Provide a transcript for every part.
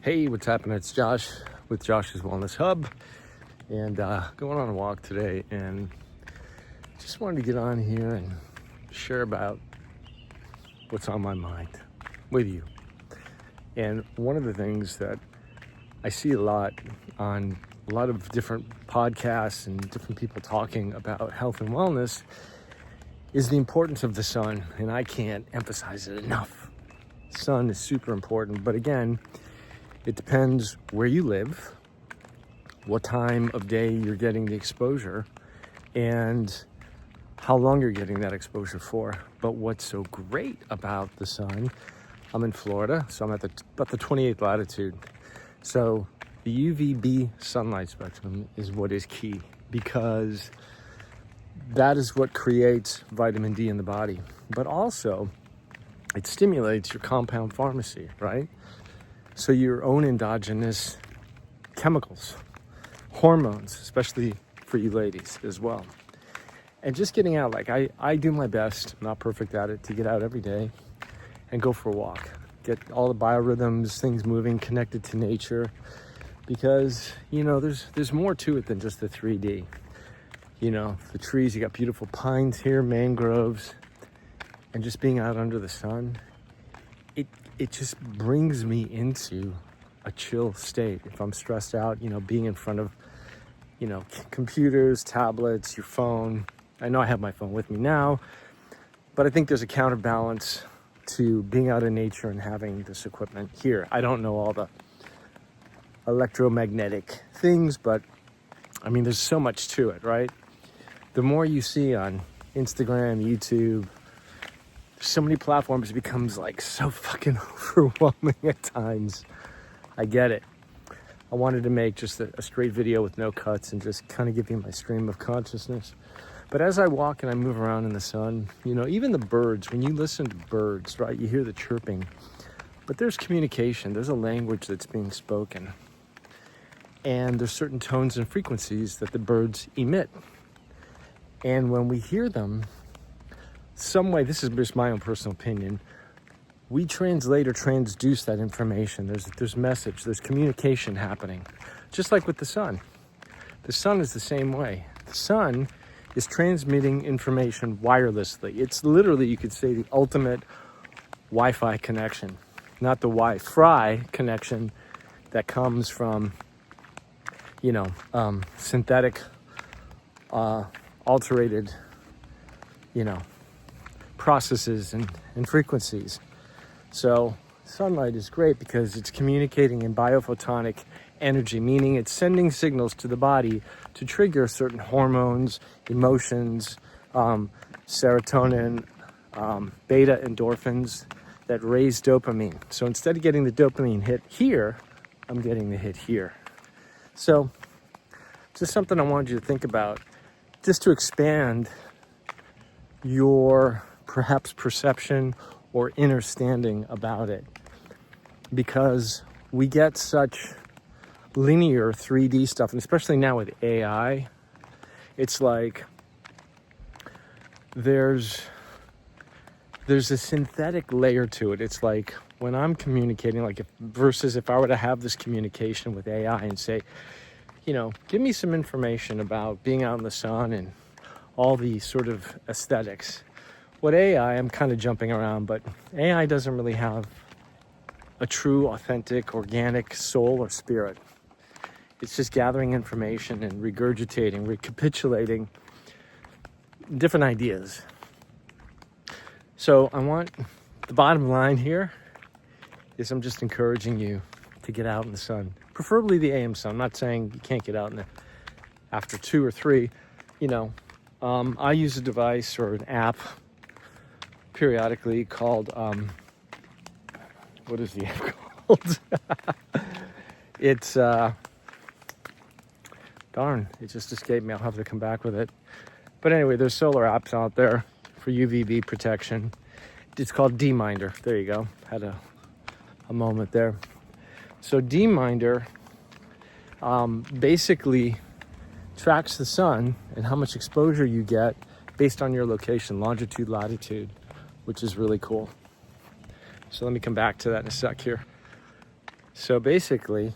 Hey, what's happening? It's Josh with Josh's Wellness Hub, and going on a walk today, and just wanted to get on here and share about what's on my mind with you. And one of the things that I see a lot on a lot of different podcasts and different people talking about health and wellness is the importance of the sun, and I can't emphasize it enough. Sun is super important, but again, it depends where you live, what time of day you're getting the exposure, and how long you're getting that exposure for. But what's so great about the sun, I'm in Florida, so I'm at about the 28th latitude. So the UVB sunlight spectrum is what is key, because that is what creates vitamin D in the body. But also, it stimulates your compound pharmacy, right? So your own endogenous chemicals, hormones, especially for you ladies as well. And just getting out, like I do my best, I'm not perfect at it, to get out every day and go for a walk. Get all the biorhythms, things moving, connected to nature. Because, you know, there's more to it than just the 3D. You know, the trees, you got beautiful pines here, mangroves, and just being out under the sun, it just brings me into a chill state. If I'm stressed out, you know, being in front of, you know, computers, tablets, your phone. I know I have my phone with me now, but I think there's a counterbalance to being out in nature and having this equipment here. I don't know all the electromagnetic things, but I mean, there's so much to it, right? The more you see on Instagram, YouTube, so many platforms, it becomes like so fucking overwhelming at times. I get it. I wanted to make just a straight video with no cuts and just kind of give you my stream of consciousness. But as I walk and I move around in the sun, you know, even the birds, when you listen to birds, right, you hear the chirping, but there's communication, there's a language that's being spoken. And there's certain tones and frequencies that the birds emit. And when we hear them, some way, this is just my own personal opinion, we translate or transduce that information. There's message, there's communication happening. Just like with the sun. The sun is the same way. The sun is transmitting information wirelessly. It's literally, you could say, the ultimate Wi-Fi connection. Not the Wi-Fi connection that comes from, you know, synthetic, alterated, you know, processes and frequencies. So sunlight is great because it's communicating in biophotonic energy, meaning it's sending signals to the body to trigger certain hormones, emotions, serotonin, beta endorphins that raise dopamine. So instead of getting the dopamine hit here, I'm getting the hit here. So just something I wanted you to think about, just to expand your perhaps perception or understanding about it, because we get such linear 3D stuff, and especially now with AI, it's like there's a synthetic layer to it. It's like when I'm communicating, like versus if I were to have this communication with AI and say, you know, give me some information about being out in the sun and all the sort of aesthetics. What AI, I'm kind of jumping around, but AI doesn't really have a true, authentic, organic soul or spirit. It's just gathering information and regurgitating, recapitulating different ideas. So I want, the bottom line here is I'm just encouraging you to get out in the sun, preferably the AM sun. I'm not saying you can't get out in the after 2 or 3, you know. I use a device or an app periodically called, what is the app called? It's, darn, it just escaped me. I'll have to come back with it. But anyway, there's solar apps out there for UVB protection. It's called D-Minder. There you go. Had a moment there. So D-Minder basically tracks the sun and how much exposure you get based on your location, longitude, latitude, which is really cool. So let me come back to that in a sec here. So basically,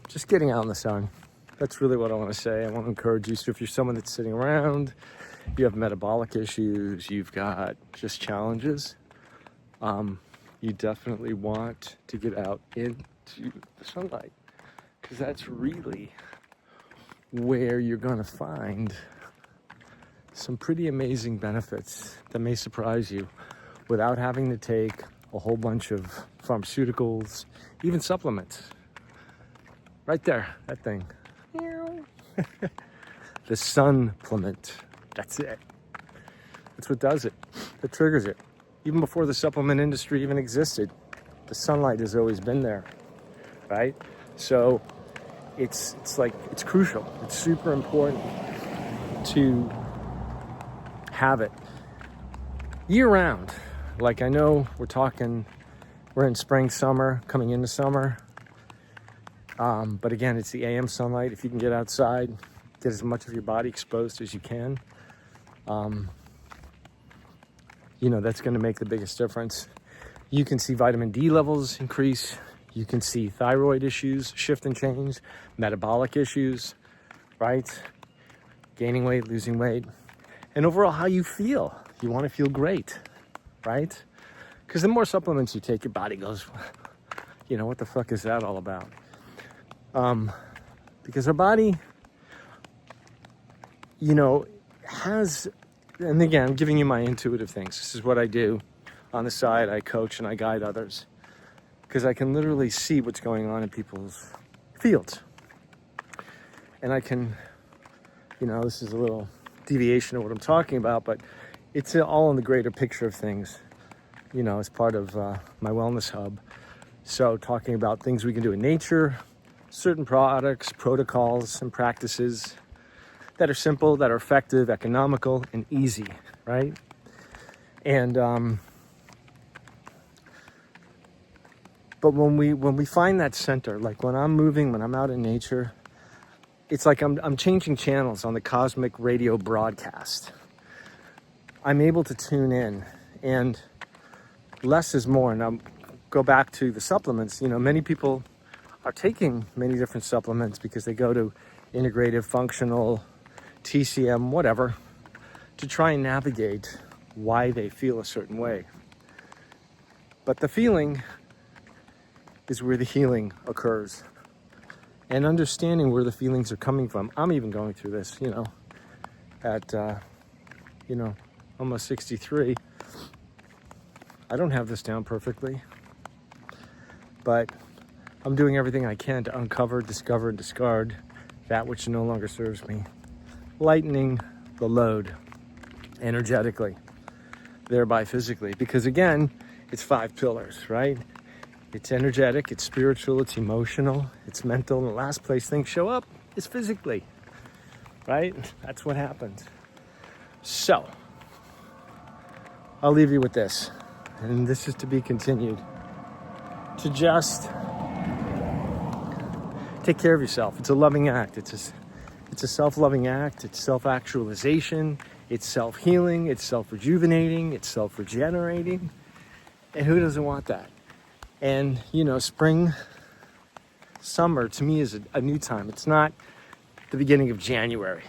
just getting out in the sun. That's really what I want to say. I want to encourage you. So if you're someone that's sitting around, you have metabolic issues, you've got just challenges, you definitely want to get out into the sunlight, because that's really where you're going to find some pretty amazing benefits that may surprise you without having to take a whole bunch of pharmaceuticals, even supplements. Right there, that thing. The supplement. That's it. That's what does it. That triggers it. Even before the supplement industry even existed, the sunlight has always been there, right? So it's crucial. It's super important to have it year round. Like, I know we're in spring, summer, coming into summer. But again, it's the AM sunlight. If you can get outside, get as much of your body exposed as you can, that's going to make the biggest difference. You can see vitamin D levels increase. You can see thyroid issues shift and change, metabolic issues, right? Gaining weight, losing weight, and overall how you feel. You want to feel great, right? Because the more supplements you take, your body goes, what the fuck is that all about? Because our body, has, and again, I'm giving you my intuitive things. This is what I do on the side. I coach and I guide others because I can literally see what's going on in people's fields. And I can, this is a little deviation of what I'm talking about, but it's all in the greater picture of things, as part of my wellness hub. So talking about things we can do in nature, certain products, protocols, and practices that are simple, that are effective, economical, and easy, right? And but when we find that center, like when I'm moving, when I'm out in nature, it's like I'm changing channels on the cosmic radio broadcast. I'm able to tune in, and less is more. And I'll go back to the supplements. Many people are taking many different supplements because they go to integrative, functional, TCM, whatever, to try and navigate why they feel a certain way. But the feeling is where the healing occurs. And understanding where the feelings are coming from. I'm even going through this, at, almost 63. I don't have this down perfectly, but I'm doing everything I can to uncover, discover, and discard that which no longer serves me. Lightening the load energetically, thereby physically. Because again, it's 5 pillars, right? It's energetic, it's spiritual, it's emotional, it's mental, and the last place things show up is physically, right? That's what happens. So, I'll leave you with this, and this is to be continued. To just take care of yourself. It's a loving act. It's a self-loving act. It's self-actualization. It's self-healing. It's self-rejuvenating. It's self-regenerating. And who doesn't want that? And, spring, summer, to me, is a new time. It's not the beginning of January,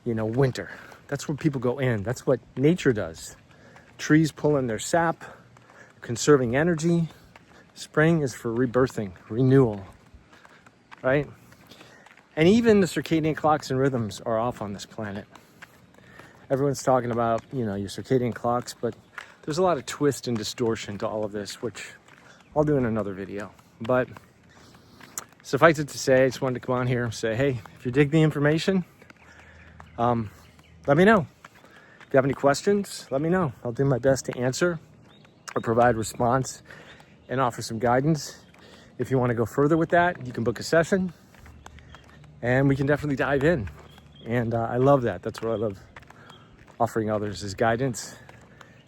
winter. That's where people go in. That's what nature does. Trees pull in their sap, conserving energy. Spring is for rebirthing, renewal, right? And even the circadian clocks and rhythms are off on this planet. Everyone's talking about, your circadian clocks, but there's a lot of twist and distortion to all of this, which I'll do in another video. But suffice it to say, I just wanted to come on here and say, hey, if you dig the information, let me know. If you have any questions, let me know. I'll do my best to answer or provide response and offer some guidance. If you want to go further with that, you can book a session and we can definitely dive in. And I love that. That's what I love offering others, is guidance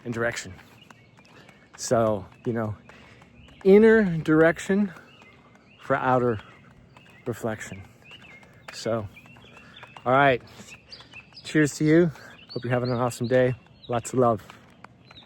and direction. So, inner direction for outer reflection. So, all right. Cheers to you. Hope you're having an awesome day. Lots of love.